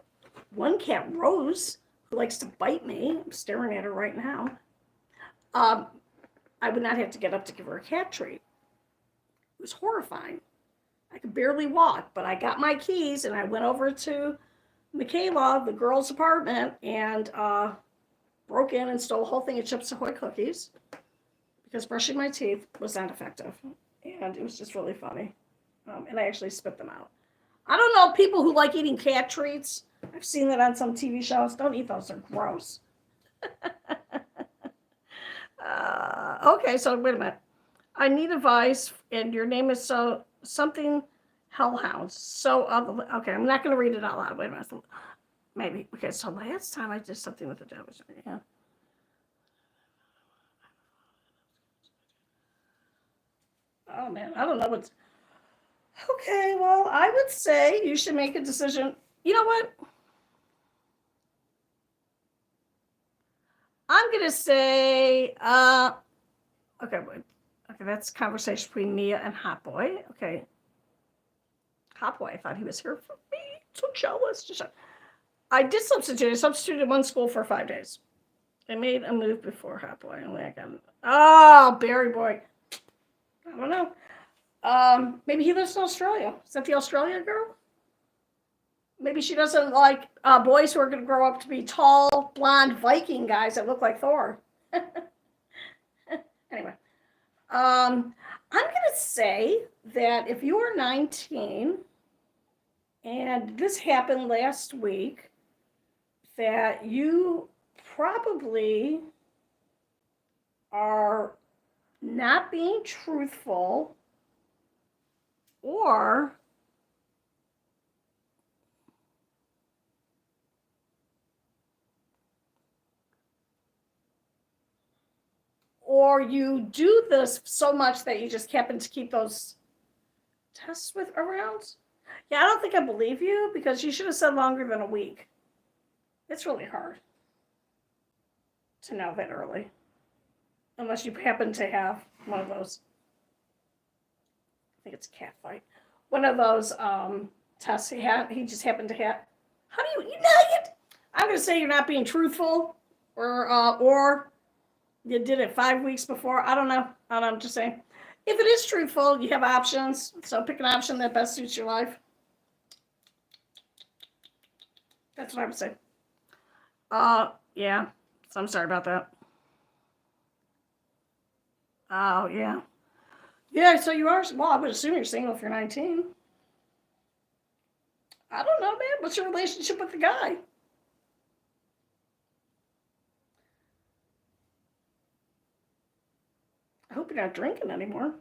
one cat, Rose, who likes to bite me, I'm staring at her right now, I would not have to get up to give her a cat treat. It was horrifying. I could barely walk, but I got my keys and I went over to Michaela, the girl's apartment, and broke in and stole a whole thing of Chips Ahoy cookies because brushing my teeth was not effective. And it was just really funny. And I actually spit them out. I don't know, people who like eating cat treats. I've seen that on some TV shows. Don't eat those. They're gross. Okay, so wait a minute. I need advice, and your name is something Hellhounds. So, okay, I'm not going to read it out loud. Wait a minute. Maybe. Okay, so last time I did something with the devil. Yeah. Oh, man, I don't know what's... Okay, well, I would say you should make a decision. You know what? I'm going to say, okay, wait. Okay, that's conversation between Mia and Hot Boy. Okay. Hot Boy, I thought he was here for me. So jealous. I did substitute. I substituted one school for 5 days. I made a move before Hot Boy. Only I got him. Oh, Barry Boy. I don't know. Maybe he lives in Australia. Is that the Australia girl? Maybe she doesn't like boys who are going to grow up to be tall, blonde Viking guys that look like Thor. Anyway. I'm going to say that if you are 19 and this happened last week, that you probably are not being truthful Or you do this so much that you just happen to keep those tests with around. Yeah, I don't think I believe you because you should have said longer than a week. It's really hard to know that early. Unless you happen to have one of those, I think it's a cat fight. One of those tests he just happened to have. How do you know it? I'm gonna say you're not being truthful, or you did it 5 weeks before. I don't know. I'm just saying. If it is truthful, you have options. So pick an option that best suits your life. That's what I would say. Yeah. So I'm sorry about that. Oh, yeah. Yeah, so you are, well, I would assume you're single if you're 19. I don't know, man. What's your relationship with the guy? I hope you're not drinking anymore.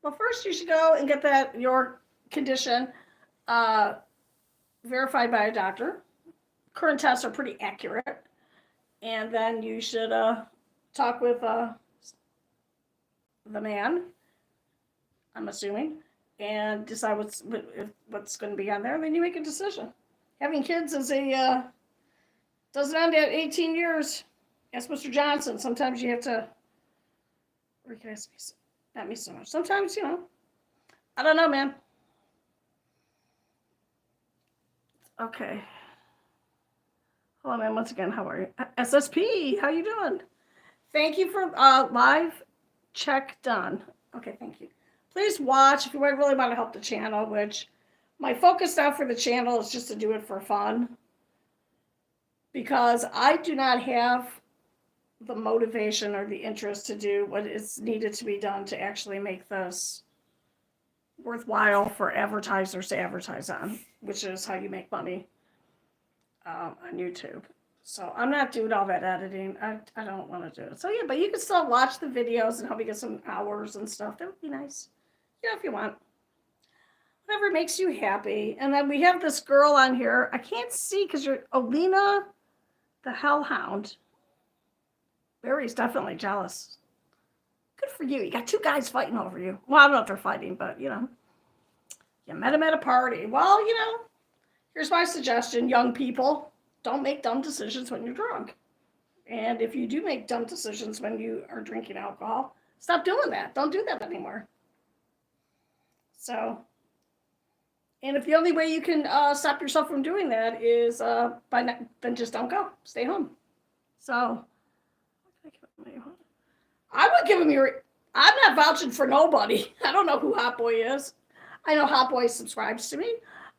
Well, first you should go and get your condition verified by a doctor. Current tests are pretty accurate. And then you should talk with the man, I'm assuming, and decide what's going to be on there. And then you make a decision. Having kids doesn't end at 18 years. Ask Mr. Johnson. Sometimes you have to recast me. Not me so much. Sometimes, I don't know, man. Okay. Hello, man. Once again, how are you? SSP, how you doing? Thank you for live check done. Okay, thank you. Please watch if you really want to help the channel, which my focus now for the channel is just to do it for fun. Because I do not have the motivation or the interest to do what is needed to be done to actually make this worthwhile for advertisers to advertise on, which is how you make money on YouTube. So I'm not doing all that editing. I don't want to do it. So yeah, but you can still watch the videos and help me get some hours and stuff. That would be nice. Yeah, if you want. Whatever makes you happy. And then we have this girl on here. I can't see because you're Olena the Hellhound. Barry's definitely jealous. Good for you. You got two guys fighting over you. Well, I don't know if they're fighting, but you met him at a party. Well, here's my suggestion, young people. Don't make dumb decisions when you're drunk. And if you do make dumb decisions when you are drinking alcohol, stop doing that. Don't do that anymore. So, and if the only way you can stop yourself from doing that is then just don't go. Stay home. So, I would give him I'm not vouching for nobody. I don't know who Hot Boy is. I know Hot Boy subscribes to me.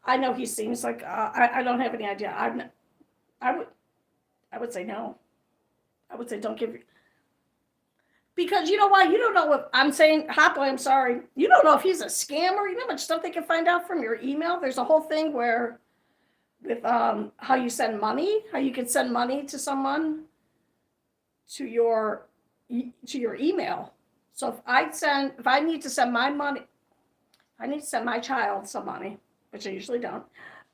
I know he seems like I don't have any idea. I would say no. I would say don't give. Because you know why? You don't know what I'm saying. Hot Boy, I'm sorry. You don't know if he's a scammer. You know how much stuff they can find out from your email? There's a whole thing with how you send money, how you can send money to someone to your email. So if I need to send my money, I need to send my child some money, which I usually don't.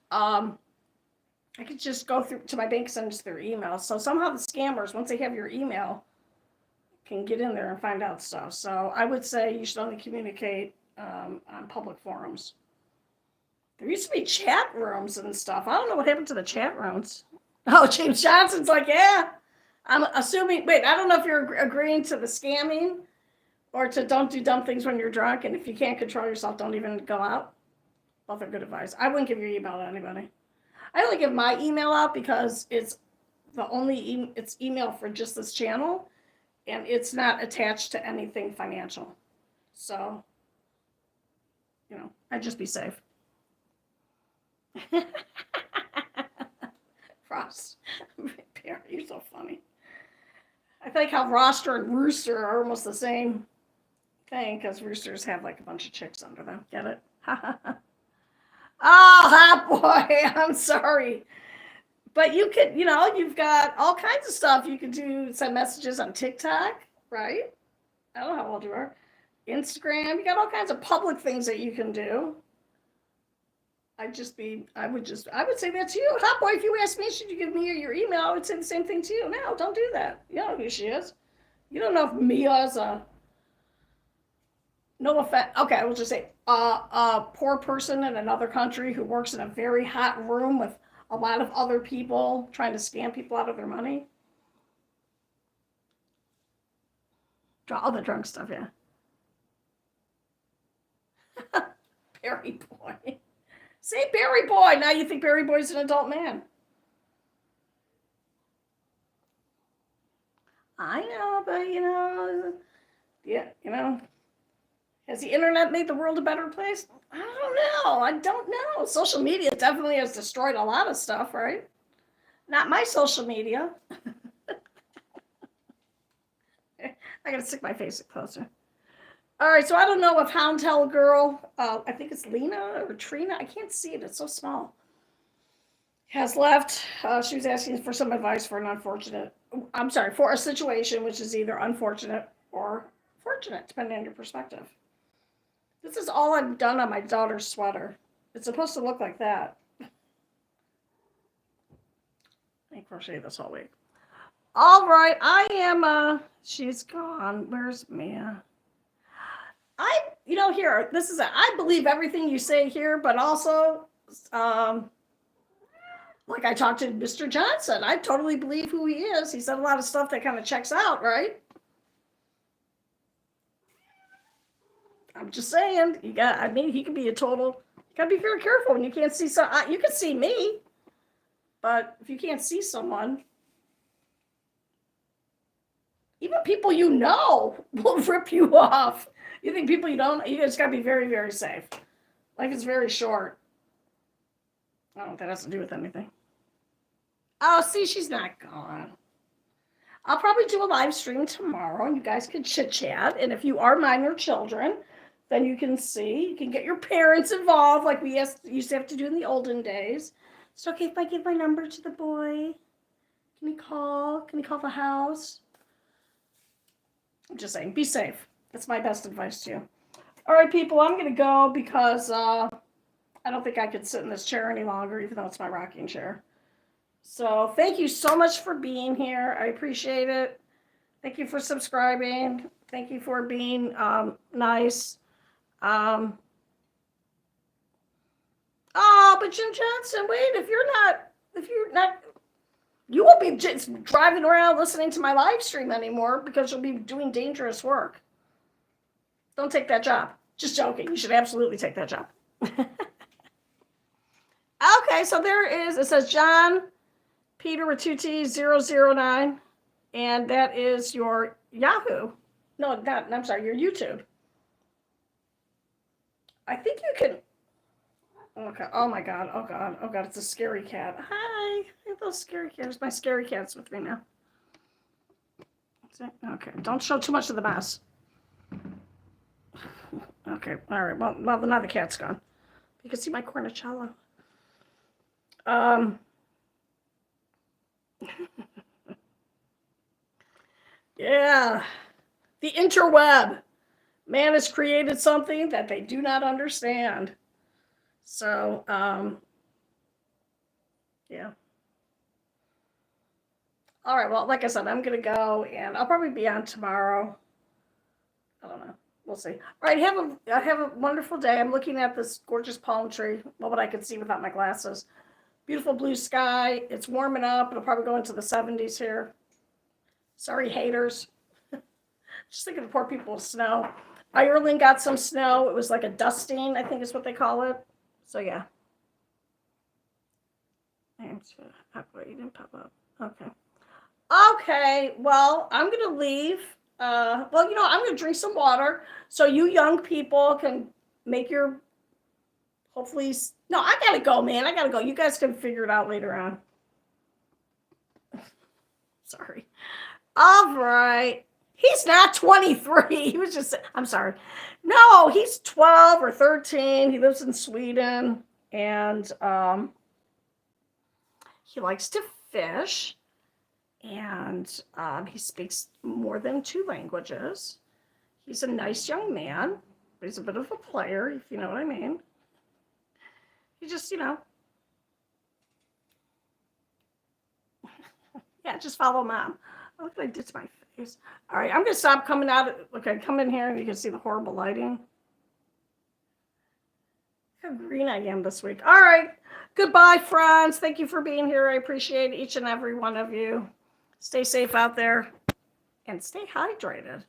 I could just go through to my bank and send it their email. So somehow the scammers, once they have your email, can get in there and find out stuff. So I would say you should only communicate on public forums. There used to be chat rooms and stuff. I don't know what happened to the chat rooms. Oh, James Johnson's like, yeah. I'm assuming, wait, I don't know if you're agreeing to the scamming or to don't do dumb things when you're drunk. And if you can't control yourself, don't even go out. Both are good advice. I wouldn't give your email to anybody. I only give my email out because it's the only it's email for just this channel, and it's not attached to anything financial. So, I'd just be safe. Frost, you're so funny. I think how Roster and Rooster are almost the same thing because roosters have like a bunch of chicks under them. Get it? Oh, Hot Boy, I'm sorry. But you could, you've got all kinds of stuff. You could send messages on TikTok, right? I don't know how old you are. Instagram. You got all kinds of public things that you can do. I would say that to you. Hot boy, if you ask me, should you give me your email? I would say the same thing to you. No, don't do that. You don't know who she is. You don't know if Mia is a, no offense. Okay, I will just say a poor person in another country who works in a very hot room with a lot of other people trying to scam people out of their money. All the drunk stuff, yeah. Barry Boy. Say Barry Boy. Now you think Barry Boy's an adult man. I know, but yeah, has the internet made the world a better place? I don't know. Social media definitely has destroyed a lot of stuff, right? Not my social media. I gotta stick my face closer. All right, so I don't know if Houndtail Girl, I think it's Lena or Trina, I can't see it, it's so small, has left. She was asking for some advice for for a situation which is either unfortunate or fortunate, depending on your perspective. This is all I've done on my daughter's sweater. It's supposed to look like that. I crocheted this whole week. All right, I am, she's gone. Where's Mia? Here, I believe everything you say here, but also, like I talked to Mr. Johnson, I totally believe who he is. He said a lot of stuff that kind of checks out, right? I'm just saying, he can be you gotta be very careful when you can't see you can see me, but if you can't see someone, even people will rip you off. You think people you just gotta be very, very safe. Life is very short. I don't know what that has to do with anything. Oh, see, she's not gone. I'll probably do a live stream tomorrow and you guys can chit chat. And if you are minor children, then you can get your parents involved like we used to have to do in the olden days. It's okay if I give my number to the boy. Can he call the house? I'm just saying, be safe. That's my best advice to you. All right, people, I'm going to go because I don't think I could sit in this chair any longer, even though it's my rocking chair. So thank you so much for being here. I appreciate it. Thank you for subscribing. Thank you for being nice. But Jim Johnson, wait, if you're not, you won't be just driving around listening to my live stream anymore because you'll be doing dangerous work. Don't take that job. Just joking. You should absolutely take that job. Okay, so it says John Peter with 2 T's 009, and that is your Yahoo. No, not, I'm sorry, your YouTube. I think you can. Okay. Oh my God. Oh God. Oh God. It's a scary cat. Hi. I have those scary cats. My scary cat's with me now. Okay. Don't show too much of the mess. Okay. All right. Well, now the cat's gone. You can see my cornicello. Yeah. The interweb. Man has created something that they do not understand. So, yeah. All right. Well, like I said, I'm going to go and I'll probably be on tomorrow. I don't know. We'll see. All right. Have a wonderful day. I'm looking at this gorgeous palm tree. What I could see without my glasses. Beautiful blue sky. It's warming up. It'll probably go into the 70s here. Sorry, haters. Just thinking of poor people with snow. Ireland got some snow. It was like a dusting, I think is what they call it. So, yeah. You didn't pop up. Okay. Okay. Well, I'm going to leave. I'm going to drink some water so you young people can make your, hopefully. No, I got to go, man. I got to go. You guys can figure it out later on. Sorry. All right. He's not 23. He was just, I'm sorry. No, he's 12 or 13. He lives in Sweden and he likes to fish and he speaks more than 2 languages. He's a nice young man, but he's a bit of a player, if you know what I mean. He just, yeah, just follow mom. Oh, look what I did to my face. All right, I'm going to stop coming out. Okay, come in here and you can see the horrible lighting. How green I am this week. All right, goodbye, friends. Thank you for being here. I appreciate each and every one of you. Stay safe out there and stay hydrated.